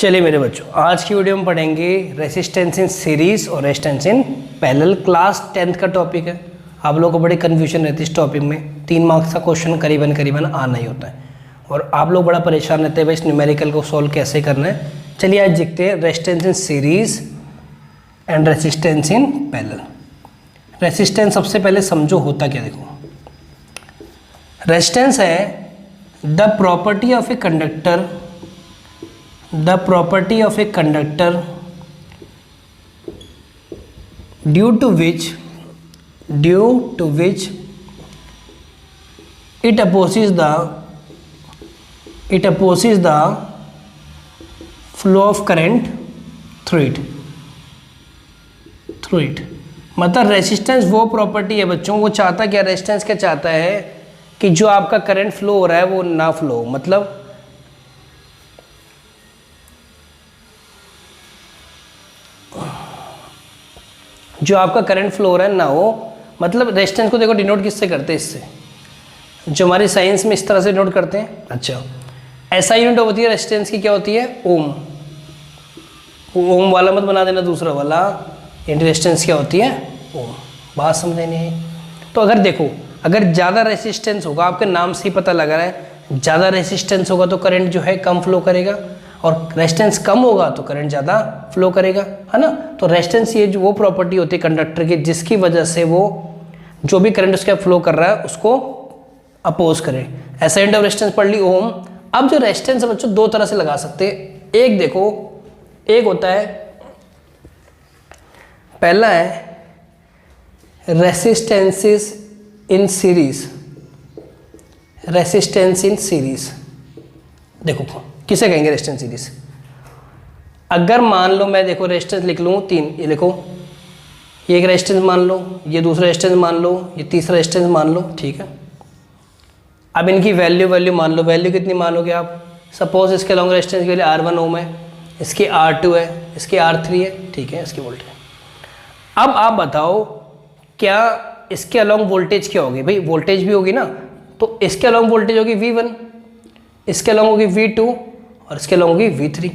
चलिए मेरे बच्चों, आज की वीडियो में पढ़ेंगे रेसिस्टेंस इन सीरीज और resistance in parallel. Class 10th का टॉपिक है। आप लोगों को बड़ी कन्फ्यूजन रहती है इस टॉपिक में। 3 मार्क्स का क्वेश्चन करीबन आना ही होता है और आप लोग बड़ा परेशान रहते हैं भाई इस न्यूमेरिकल को सॉल्व कैसे करना है। चलिए आज देखते हैं resistance in series and resistance in parallel. Resistance सबसे पहले समझो होता क्या। देखो, रेसिस्टेंस है the property of a conductor, the property of a conductor due to which it opposes the flow of current through it। मतलब रेसिस्टेंस वो property है बच्चों, वो चाहता क्या, रेसिस्टेंस क्या चाहता है कि जो आपका करंट फ्लो हो रहा है वो ना फ्लो हो। मतलब जो आपका करंट फ्लो हो रहा है ना हो। मतलब रेजिस्टेंस को देखो डिनोट किससे करते हैं, इससे, जो हमारी साइंस में इस तरह से डिनोट करते हैं। अच्छा, ऐसा यूनिट होती है रेजिस्टेंस की, क्या होती है, ओम। ओम वाला मत बना देना, दूसरा वाला। रेजिस्टेंस क्या होती है, ओम। बात समझ नहीं है। तो अगर देखो, अगर ज़्यादा रेजिस्टेंस होगा, आपके नाम से ही पता लग रहा है, ज़्यादा रेजिस्टेंस होगा तो करंट जो है कम फ्लो करेगा, और रेजिस्टेंस कम होगा तो करंट ज़्यादा फ्लो करेगा, है ना। तो रेजिस्टेंस ये जो वो प्रॉपर्टी होती है कंडक्टर की, जिसकी वजह से वो जो भी करंट उसका फ्लो कर रहा है उसको अपोज करे। ऐसा यूनिट ऑफ रेजिस्टेंस पढ़ ली, ओम। अब जो रेजिस्टेंस है बच्चों दो तरह से लगा सकते हैं। एक देखो, एक होता है, पहला है resistances in series. Resistance in series देखो किसे कहेंगे, रेजिस्टेंस सीरीज। अगर मान लो मैं देखो रेजिस्टेंस लिख लूँ 3, ये लिखो, ये एक रेजिस्टेंस मान लो, ये दूसरा रेजिस्टेंस मान लो, ये तीसरा रेजिस्टेंस मान लो, ठीक है। अब इनकी वैल्यू मान लो। वैल्यू कितनी मानोगे आप। सपोज इसके लॉन्ग रेजिस्टेंस के लिए R1 ओम है, इसकी R2 है, इसकी R3 है, ठीक है, इसकी वोल्टेज। अब आप बताओ क्या इसके अलॉन्ग वोल्टेज क्या होगी। भाई वोल्टेज भी होगी ना, तो इसके अलॉन्ग वोल्टेज होगी V1, इसके अलॉन्ग होगी V2 और इसके अलॉन्ग होगी V3,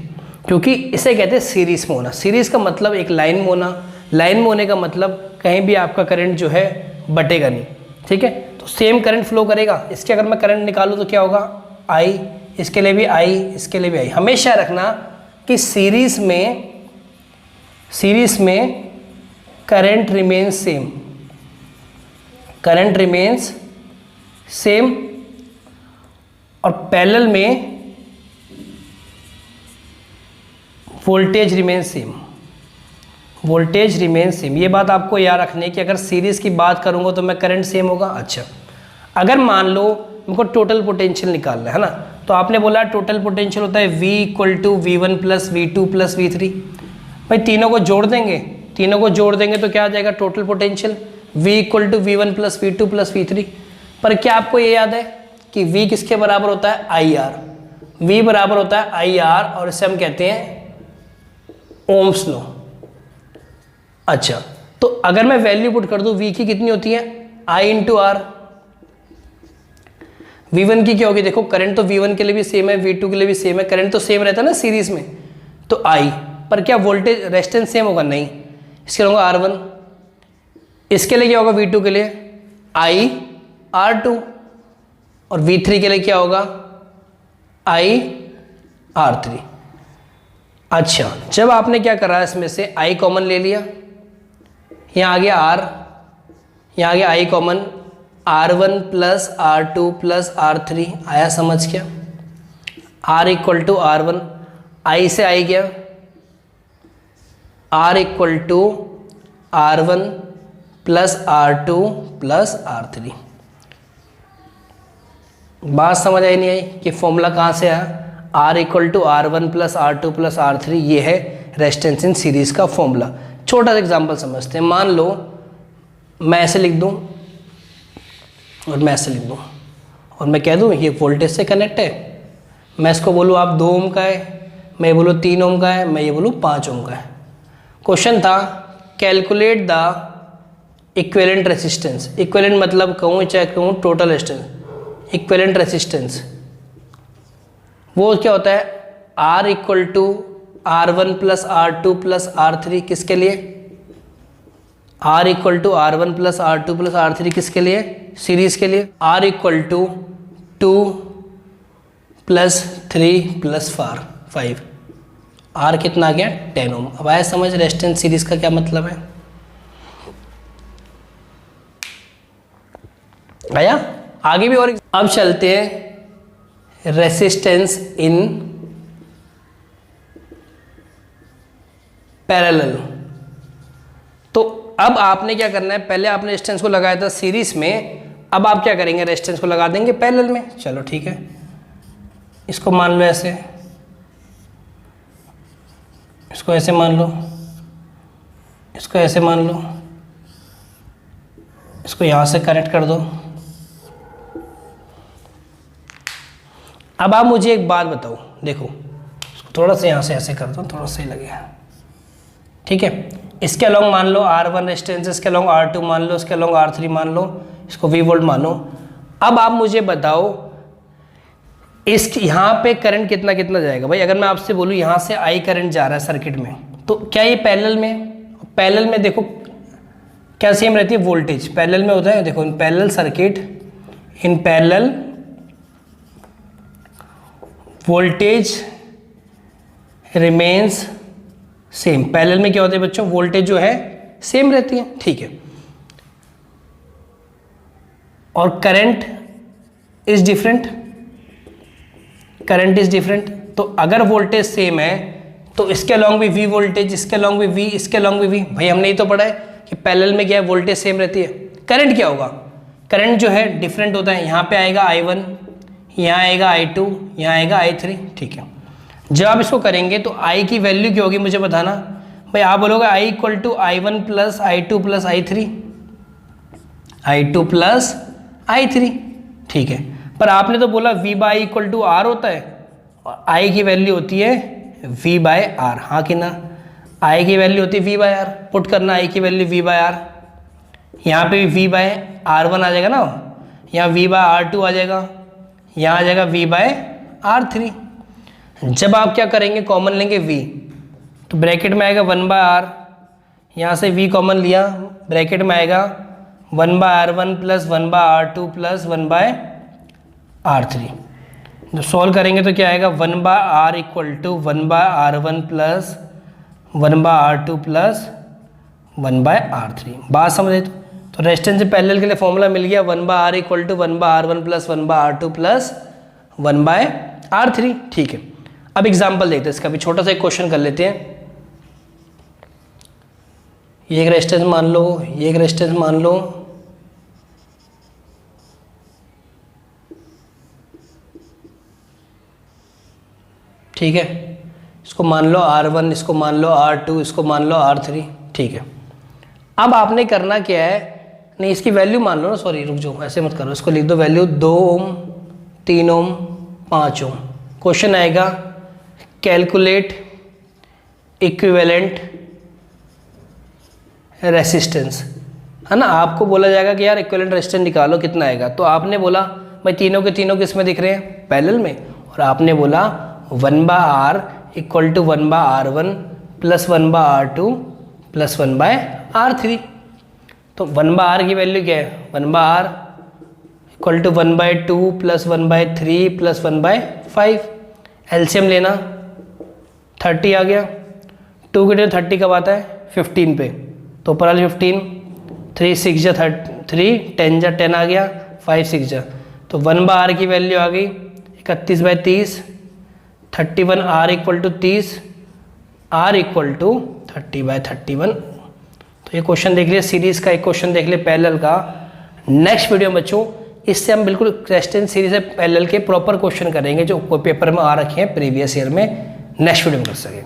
क्योंकि इसे कहते हैं सीरीज में होना। सीरीज का मतलब एक लाइन में होना। लाइन में होने का मतलब कहीं भी आपका करंट जो है बटेगा नहीं, ठीक है। तो सेम करंट फ्लो करेगा। इसके अगर मैं करंट निकालूँ तो क्या होगा, I, इसके लिए भी I, इसके लिए भी I। हमेशा रखना कि सीरीज में current remains same, current remains same, और पैरेलल में voltage remain same. Voltage remain same, ये बात आपको याद रखनी है कि अगर सीरीज की बात करूंगा तो मैं करंट सेम होगा। अच्छा, अगर मान लो हमको टोटल पोटेंशियल निकालना है ना, तो आपने बोला टोटल पोटेंशियल होता है V = V1 + V2 + V3। भाई तीनों को जोड़ देंगे तो क्या आ जाएगा total potential, V = V1 + V2 + V3। पर क्या आपको ये याद है कि V किसके बराबर होता है, IR। V बराबर होता है IR, और इसे हम कहते हैं ओम्स लॉ। अच्छा, तो अगर मैं वैल्यू पुट कर दूं, V की कितनी होती है, I × R। V1 की क्या होगी, देखो करंट तो V1 के लिए भी सेम है, V2 के लिए भी सेम है, करंट तो सेम रहता है ना सीरीज में, तो I। पर क्या वोल्टेज रेजिस्टेंस सेम होगा, नहीं। इसके लिए होगा R1, इसके लिए क्या होगा, V2 के लिए I R2, और V3 के लिए क्या होगा, I R3। अच्छा, जब आपने क्या करा, इसमें से I कॉमन ले लिया, यहाँ आ गया R, यहाँ आ गया I common, R1 + R2 + R3 आया, समझ क्या। R = R1, I से I गया, R = R1 + R2 + R3। बात समझ आई नहीं आई कि फॉर्मूला कहाँ से आया। R = R1 + R2 + R3, ये है रेजिस्टेंस इन सीरीज का फॉर्मूला। छोटा सा एग्जांपल समझते हैं। मान लो मैं ऐसे लिख दूं और मैं ऐसे लिख दूं, और मैं कह दूं ये वोल्टेज से कनेक्ट है। मैं इसको बोलूँ आप 2 ओम का है, मैं बोलूँ 3 ओम का है, मैं ये बोलूँ 5 ओम का है। क्वेश्चन था calculate the equivalent resistance. Equivalent मतलब कहूँ चाहे कहूँ टोटल रेजिस्टेंस, इक्विवेलेंट रेजिस्टेंस वो क्या होता है, R = R1 plus R2 plus R3 किसके लिए? R equal to R1 plus R2 plus R3 किसके लिए? सीरीज के लिए। R equal to 2 plus 3 plus 5। R कितना आ गया? 10 ओम। अब आया समझ रेजिस्टेंस सीरीज का क्या मतलब है? आया? आगे भी और अब चलते हैं रेसिस्टेंस इन पैरेलल। तो अब आपने क्या करना है, पहले आपने रेजिस्टेंस को लगाया था सीरीज में, अब आप क्या करेंगे, रेजिस्टेंस को लगा देंगे पैरेलल में। चलो ठीक है, इसको मान लो ऐसे, इसको ऐसे मान लो, इसको ऐसे मान लो, इसको यहाँ से कनेक्ट कर दो। अब आप मुझे एक बात बताओ, देखो इसको थोड़ा सा यहाँ से ऐसे कर दो, थोड़ा सही लगेगा, ठीक है। इसके अलोंग मान लो R1 रेजिस्टेंस, इसके अलोंग R2 मान लो, इसके अलोंग R3 मान लो, इसको V वोल्ट मानो। अब आप मुझे बताओ इस यहाँ पे करंट कितना कितना जाएगा भाई। अगर मैं आपसे बोलूँ यहाँ से I करंट जा रहा है सर्किट में, तो क्या ये पैरेलल में? पैरेलल में देखो क्या सेम रहती है वोल्टेज, पैरेलल में होता है। देखो in parallel circuit, in parallel voltage remains same. Parallel में क्या होता है बच्चों, वोल्टेज जो है सेम रहती है, ठीक है। और current is different, current is different. तो अगर वोल्टेज सेम है तो इसके अलॉन्ग भी वी वोल्टेज, इसके अलॉन्ग भी वी, इसके अलॉन्ग भी वी। भाई हमने ही तो पढ़ा है कि पैरेलल में क्या है, वोल्टेज सेम रहती है। करंट क्या होगा, करंट जो है डिफरेंट होता है। यहाँ पे आएगा I1, यहाँ आएगा I2, यहाँ आएगा I3, ठीक है। जब आप इसको करेंगे तो I की वैल्यू क्या होगी मुझे बताना। भाई आप बोलोगे I equal to I1 plus I2 plus I3, I2 plus I3, ठीक है। पर आपने तो बोला V by equal to R होता है, और I की वैल्यू होती है V बाय R। हाँ कि ना, I की वैल्यू होती है V बाय R। पुट करना I की वैल्यू V बाय R, यहाँ पे भी V बाय R1 आ जाएगा ना, यहाँ V बाय R2 आ जाएगा, यहाँ आ जाएगा V बाय R3। जब आप क्या करेंगे, कॉमन लेंगे V, तो ब्रैकेट में आएगा 1 बाय R, यहाँ से V कॉमन लिया, ब्रैकेट में आएगा 1 by R1 plus 1 by R2 plus 1 by R3। जब सॉल्व करेंगे तो क्या आएगा, 1 by R equal to 1 by R1 plus 1 by R2 plus 1 by R3। बात समझे? तो रेजिस्टेंस पैरेलल के लिए फॉर्मूला मिल गया, 1 by R equal to 1 by R1 plus 1 by R2 plus 1 by R3, ठीक है। अब एग्जाम्पल देखते हैं इसका भी, छोटा सा एक क्वेश्चन कर लेते हैं। ये एक रेजिस्टेंस मान लो, ये एक रेजिस्टेंस मान लो, ठीक है। इसको मान लो R1, इसको मान लो R2, इसको मान लो R3, ठीक है। अब आपने करना क्या है, नहीं इसकी वैल्यू मान लो ना, सॉरी रुक जाओ, ऐसे मत करो, इसको लिख दो वैल्यू 2 ओम, 3 ओम, 5 ओम। क्वेश्चन आएगा कैलकुलेट इक्विवेलेंट रेसिस्टेंस, है ना। आपको बोला जाएगा कि यार इक्विवेलेंट रेसिस्टेंस निकालो, कितना आएगा। तो आपने बोला भाई तीनों के तीनों किस में दिख रहे हैं, पैरेलल में, और आपने बोला 1 by R equal to 1 by R1 plus 1 by R2 plus 1 by R3। तो 1 बाय R की वैल्यू क्या है, 1 by R equal to 1 by 2 plus 1 by 3 plus 1 by 5। LCM लेना, 30 आ गया। 2 के लिए 30 कब आता है, 15 पे, तो ऊपर वाले 15, 3 6 जा 3, 10 जा 10 आ गया, 5 6 जा, तो 1 बाय R की वैल्यू आ गई 31 by 30, 31 R equal to 30, R equal to 30 by 31। तो ये क्वेश्चन देख लिया सीरीज का, एक क्वेश्चन देख लिया पैरेलल का। नेक्स्ट वीडियो में बच्चों इससे हम बिल्कुल रेजिस्टेंस सीरीज से पैरेलल के प्रॉपर क्वेश्चन करेंगे जो पेपर में आ रखे हैं प्रीवियस ईयर में, नेक्स्ट वीडियो में कर सकें।